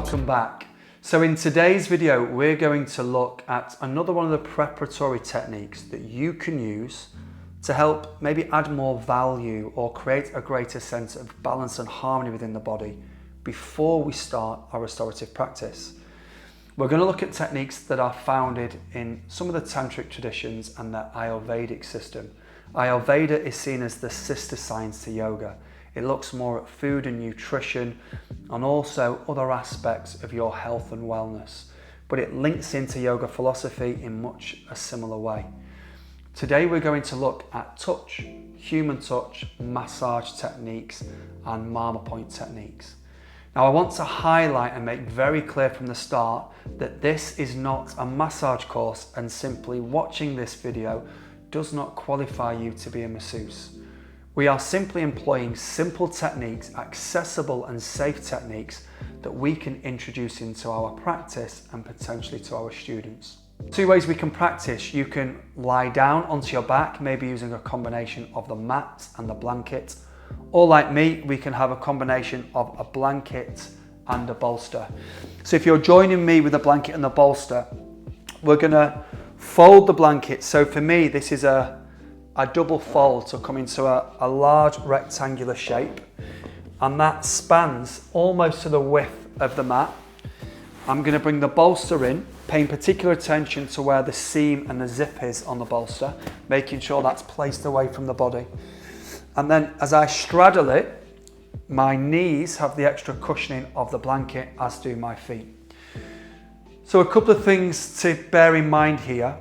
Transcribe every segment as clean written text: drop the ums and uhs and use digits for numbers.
Welcome back. So in today's video, we're going to look at another one of the preparatory techniques that you can use to help maybe add more value or create a greater sense of balance and harmony within the body before we start our restorative practice. We're going to look at techniques that are founded in some of the tantric traditions and the Ayurvedic system. Ayurveda is seen as the sister science to yoga. It looks more at food and nutrition and also other aspects of your health and wellness, but it links into yoga philosophy in much a similar way. Today we're going to look at touch, human touch, massage techniques and marma point techniques. Now I want to highlight and make very clear from the start that this is not a massage course, and simply watching this video does not qualify you to be a masseuse. We are simply employing simple techniques, accessible and safe techniques that we can introduce into our practice and potentially to our students. Two ways we can practice. You can lie down onto your back, maybe using a combination of the mat and the blanket, or like me, we can have a combination of a blanket and a bolster. So if you're joining me with the blanket and the bolster, we're gonna fold the blanket. So for me, this is a double fold to come into a large rectangular shape, and that spans almost to the width of the mat. I'm going to bring the bolster in, paying particular attention to where the seam and the zip is on the bolster, making sure that's placed away from the body. And then as I straddle it, my knees have the extra cushioning of the blanket, as do my feet. So a couple of things to bear in mind here.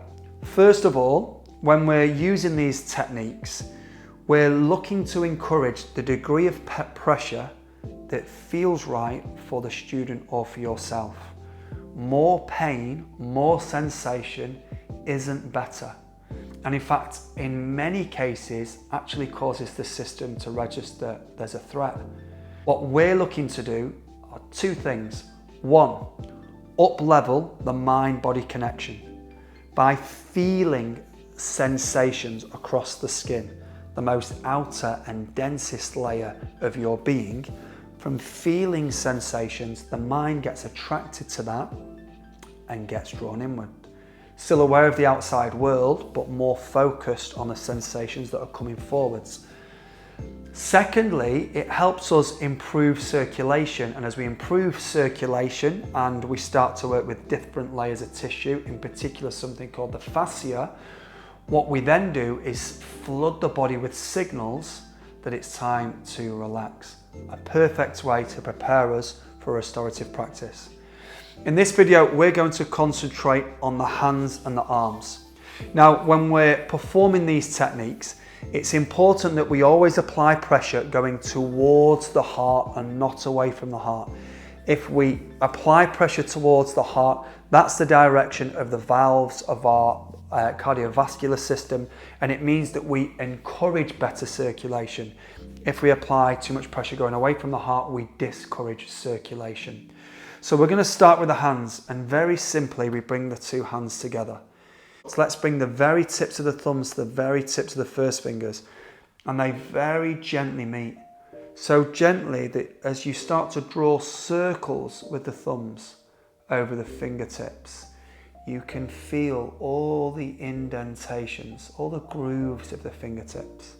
First of all, when we're using these techniques, we're looking to encourage the degree of pressure that feels right for the student or for yourself. More pain, more sensation isn't better. And in fact, in many cases, actually causes the system to register there's a threat. What we're looking to do are two things. One, up-level the mind-body connection by feeling sensations across the skin, the most outer and densest layer of your being. From feeling sensations, the mind gets attracted to that and gets drawn inward. Still aware of the outside world, but more focused on the sensations that are coming forwards. Secondly, it helps us improve circulation, and as we improve circulation and we start to work with different layers of tissue, in particular something called the fascia, what we then do is flood the body with signals that it's time to relax. A perfect way to prepare us for restorative practice. In this video, we're going to concentrate on the hands and the arms. Now, when we're performing these techniques, it's important that we always apply pressure going towards the heart and not away from the heart. If we apply pressure towards the heart, that's the direction of the valves of our cardiovascular system, and it means that we encourage better circulation. If we apply too much pressure going away from the heart, we discourage circulation. So we're going to start with the hands, and very simply we bring the two hands together. So let's bring the very tips of the thumbs to the very tips of the first fingers, and they very gently meet. So gently that as you start to draw circles with the thumbs over the fingertips, you can feel all the indentations, all the grooves of the fingertips.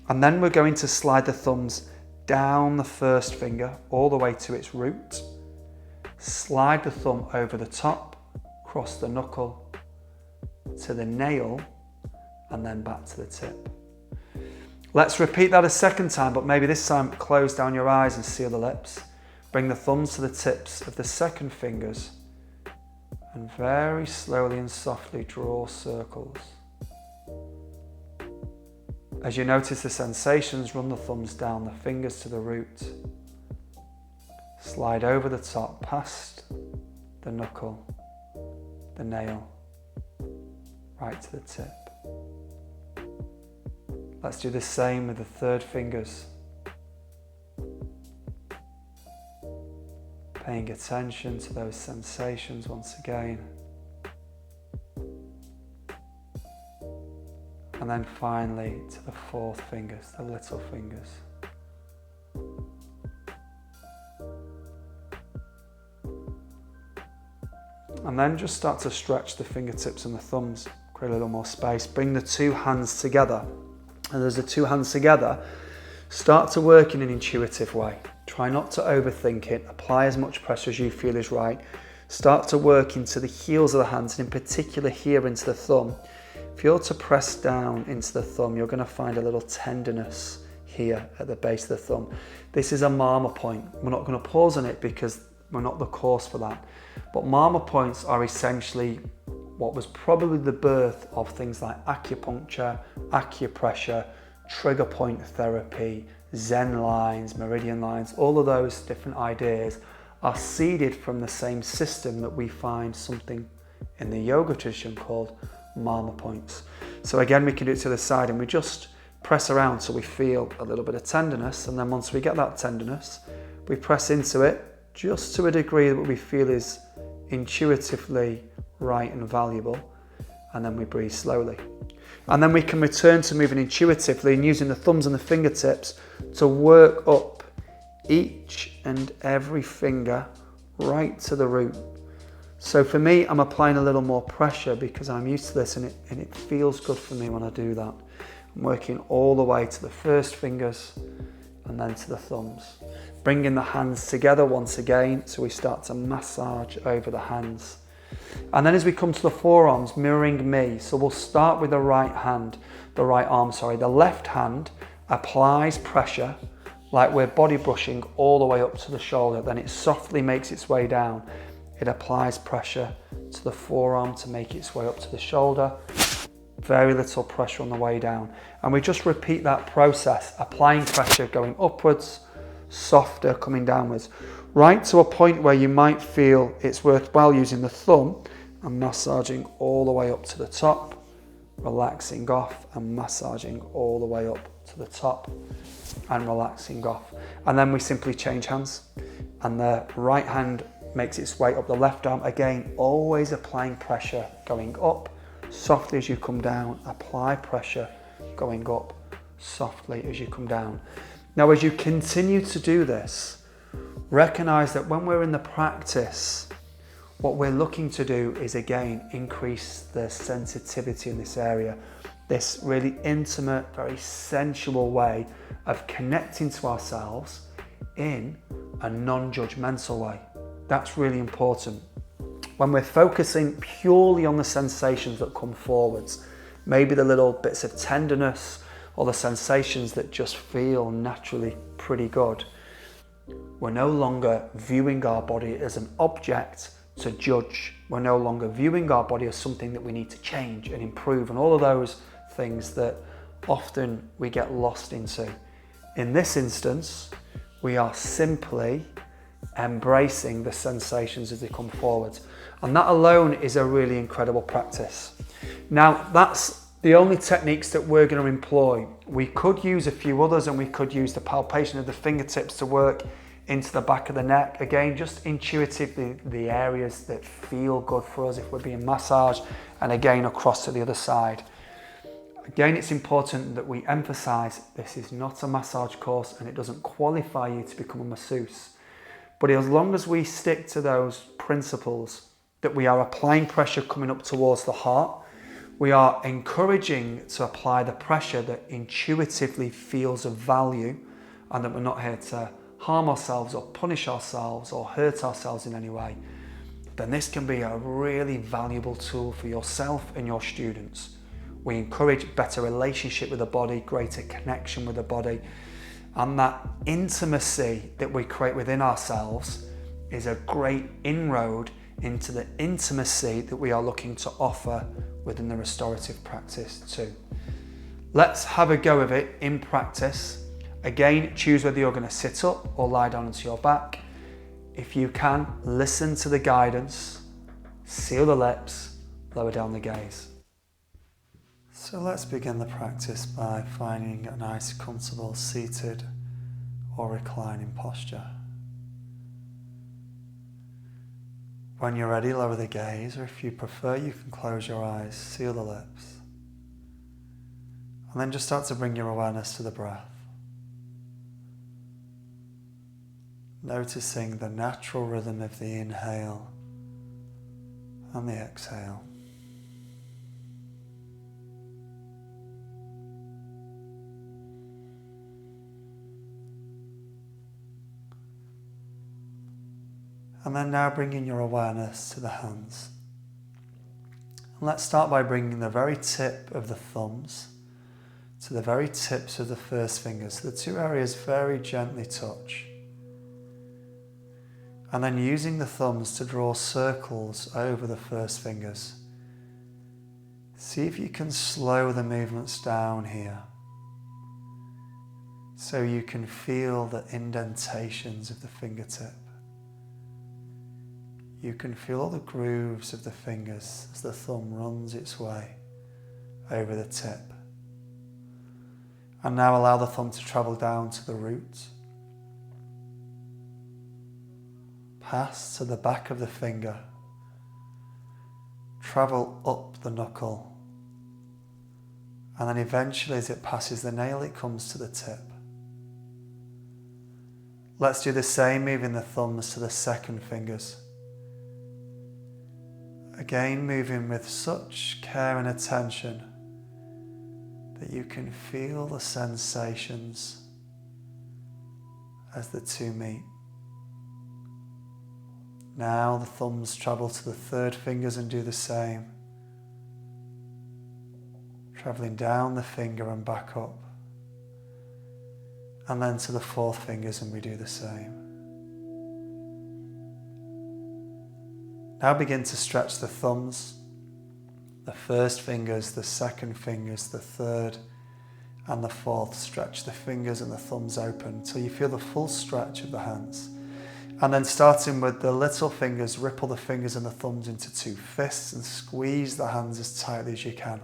And then we're going to slide the thumbs down the first finger all the way to its root. Slide the thumb over the top, cross the knuckle to the nail, and then back to the tip. Let's repeat that a second time, but maybe this time close down your eyes and seal the lips. Bring the thumbs to the tips of the second fingers and very slowly and softly draw circles. As you notice the sensations, run the thumbs down the fingers to the root. Slide over the top, past the knuckle, the nail, right to the tip. Let's do the same with the third fingers. Paying attention to those sensations once again. And then finally to the fourth fingers, the little fingers. And then just start to stretch the fingertips and the thumbs, create a little more space. Bring the two hands together. And as the two hands together, start to work in an intuitive way. Try not to overthink it. Apply as much pressure as you feel is right. Start to work into the heels of the hands, and in particular here into the thumb. If you're to press down into the thumb, you're going to find a little tenderness here at the base of the thumb. This is a marmor point. We're not going to pause on it because we're not the course for that. But marmor points are essentially what was probably the birth of things like acupuncture, acupressure, trigger point therapy, Zen lines, meridian lines. All of those different ideas are seeded from the same system that we find something in the yoga tradition called marmor points. So again, we can do it to the side and we just press around so we feel a little bit of tenderness, and then once we get that tenderness, we press into it just to a degree that we feel is intuitively right and valuable, and then we breathe slowly. And then we can return to moving intuitively and using the thumbs and the fingertips to work up each and every finger right to the root. So for me, I'm applying a little more pressure because I'm used to this, and it feels good for me when I do that. I'm working all the way to the first fingers and then to the thumbs. Bringing the hands together once again, so we start to massage over the hands. And then as we come to the forearms, mirroring me, so we'll start with the right arm. The left hand applies pressure like we're body brushing all the way up to the shoulder, then it softly makes its way down. It applies pressure to the forearm to make its way up to the shoulder. Very little pressure on the way down. And we just repeat that process, applying pressure, going upwards, softer, coming downwards, right to a point where you might feel it's worthwhile using the thumb and massaging all the way up to the top, relaxing off and massaging all the way up to the top and relaxing off. And then we simply change hands, and the right hand makes its way up the left arm. Again, always applying pressure, going up softly as you come down, apply pressure, going up softly as you come down. Now, as you continue to do this, recognize that when we're in the practice, what we're looking to do is again increase the sensitivity in this area, this really intimate, very sensual way of connecting to ourselves in a non-judgmental way. That's really important. When we're focusing purely on the sensations that come forwards, maybe the little bits of tenderness or the sensations that just feel naturally pretty good, we're no longer viewing our body as an object to judge. We're no longer viewing our body as something that we need to change and improve, and all of those things that often we get lost into. In this instance, we are simply embracing the sensations as they come forward. And that alone is a really incredible practice. Now, that's the only techniques that we're going to employ. We could use a few others, and we could use the palpation of the fingertips to work into the back of the neck. Again, just intuitively the areas that feel good for us if we're being massaged, and again across to the other side. Again, it's important that we emphasize this is not a massage course and it doesn't qualify you to become a masseuse. But as long as we stick to those principles, that we are applying pressure coming up towards the heart, we are encouraging to apply the pressure that intuitively feels of value, and that we're not here to harm ourselves or punish ourselves or hurt ourselves in any way, then this can be a really valuable tool for yourself and your students. We encourage better relationship with the body, greater connection with the body, and that intimacy that we create within ourselves is a great inroad into the intimacy that we are looking to offer within the restorative practice too. Let's have a go of it in practice. Again, choose whether you're going to sit up or lie down onto your back. If you can, listen to the guidance, seal the lips, lower down the gaze. So let's begin the practice by finding a nice, comfortable seated or reclining posture. When you're ready, lower the gaze, or if you prefer, you can close your eyes, seal the lips, and then just start to bring your awareness to the breath. Noticing the natural rhythm of the inhale and the exhale. And then now bringing your awareness to the hands. And let's start by bringing the very tip of the thumbs to the very tips of the first fingers. The two areas very gently touch. And then using the thumbs to draw circles over the first fingers. See if you can slow the movements down here, so you can feel the indentations of the fingertip. You can feel all the grooves of the fingers as the thumb runs its way over the tip. And now allow the thumb to travel down to the root, pass to the back of the finger, travel up the knuckle, and then eventually as it passes the nail it comes to the tip. Let's do the same, moving the thumbs to the second fingers. Again, moving with such care and attention that you can feel the sensations as the two meet. Now the thumbs travel to the third fingers and do the same. Travelling down the finger and back up. And then to the fourth fingers and we do the same. Now begin to stretch the thumbs, the first fingers, the second fingers, the third and the fourth. Stretch the fingers and the thumbs open until you feel the full stretch of the hands. And then starting with the little fingers, ripple the fingers and the thumbs into two fists and squeeze the hands as tightly as you can.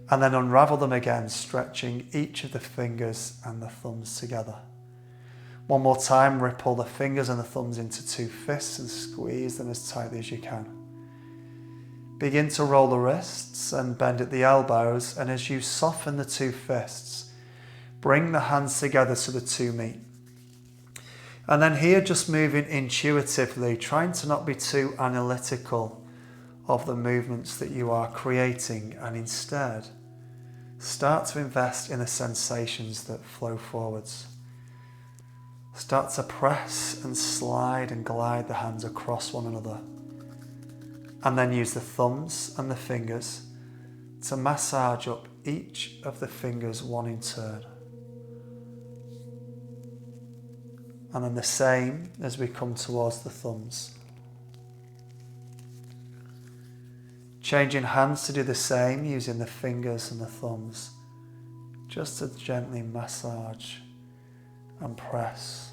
And then unravel them again, stretching each of the fingers and the thumbs together. One more time, ripple the fingers and the thumbs into two fists and squeeze them as tightly as you can. Begin to roll the wrists and bend at the elbows, and as you soften the two fists, bring the hands together so the two meet. And then here, just moving intuitively, trying to not be too analytical of the movements that you are creating, and instead start to invest in the sensations that flow forwards. Start to press and slide and glide the hands across one another. And then use the thumbs and the fingers to massage up each of the fingers one in turn. And then the same as we come towards the thumbs. Changing hands to do the same, using the fingers and the thumbs, just to gently massage and press.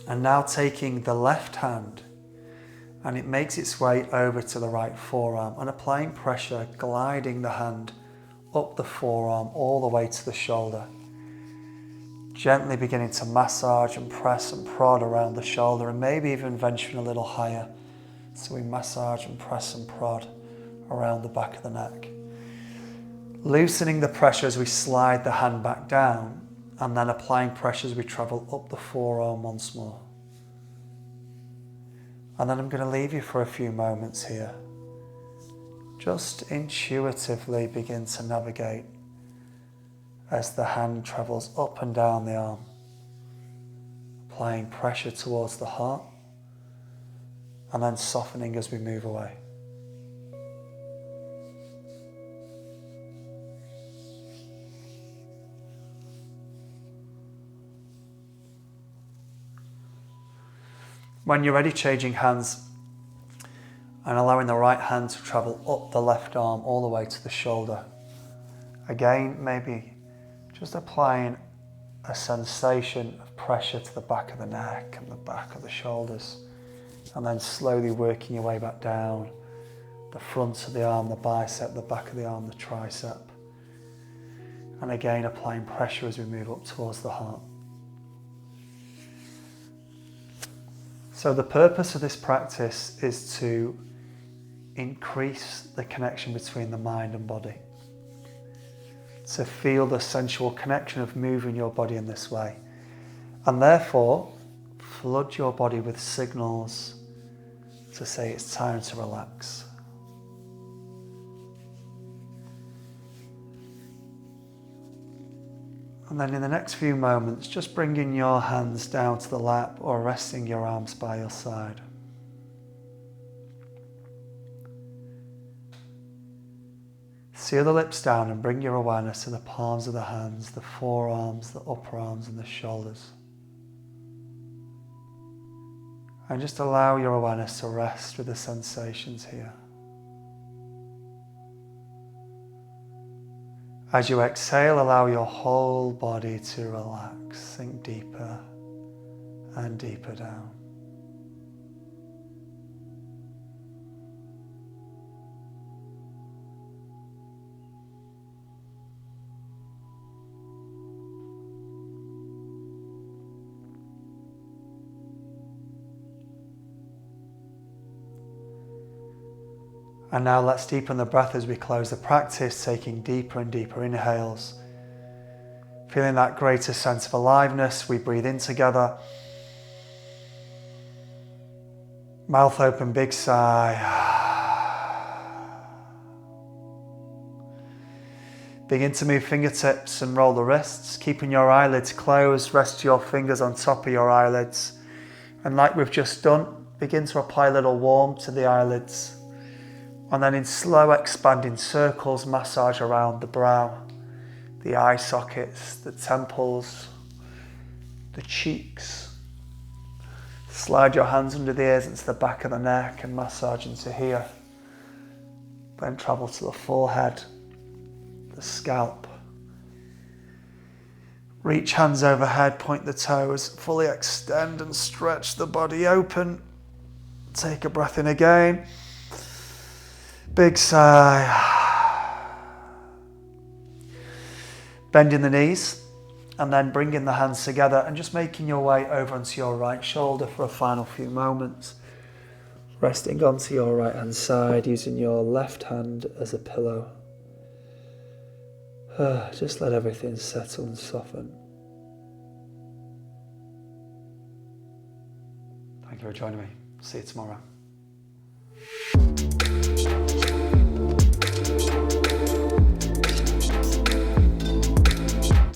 And now taking the left hand, and it makes its way over to the right forearm, and applying pressure, gliding the hand up the forearm all the way to the shoulder. Gently beginning to massage and press and prod around the shoulder, and maybe even venturing a little higher. So we massage and press and prod around the back of the neck. Loosening the pressure as we slide the hand back down, and then applying pressure as we travel up the forearm once more. And then I'm going to leave you for a few moments here. Just intuitively begin to navigate as the hand travels up and down the arm, applying pressure towards the heart, and then softening as we move away. When you're ready, changing hands and allowing the right hand to travel up the left arm all the way to the shoulder. Again, maybe just applying a sensation of pressure to the back of the neck and the back of the shoulders, and then slowly working your way back down the front of the arm, the bicep, the back of the arm, the tricep. And again, applying pressure as we move up towards the heart. So the purpose of this practice is to increase the connection between the mind and body, to feel the sensual connection of moving your body in this way. And therefore, flood your body with signals to say it's time to relax. And then in the next few moments, just bringing your hands down to the lap or resting your arms by your side. Seal the lips down and bring your awareness to the palms of the hands, the forearms, the upper arms and the shoulders. And just allow your awareness to rest with the sensations here. As you exhale, allow your whole body to relax, sink deeper and deeper down. And now let's deepen the breath as we close the practice, taking deeper and deeper inhales. Feeling that greater sense of aliveness, we breathe in together. Mouth open, big sigh. Begin to move fingertips and roll the wrists, keeping your eyelids closed. Rest your fingers on top of your eyelids. And like we've just done, begin to apply a little warmth to the eyelids. And then in slow expanding circles, massage around the brow, the eye sockets, the temples, the cheeks. Slide your hands under the ears into the back of the neck and massage into here. Then travel to the forehead, the scalp. Reach hands overhead, point the toes, fully extend and stretch the body open. Take a breath in again. Big sigh. Bending the knees and then bringing the hands together and just making your way over onto your right shoulder for a final few moments. Resting onto your right hand side, using your left hand as a pillow. Just let everything settle and soften. Thank you for joining me. See you tomorrow.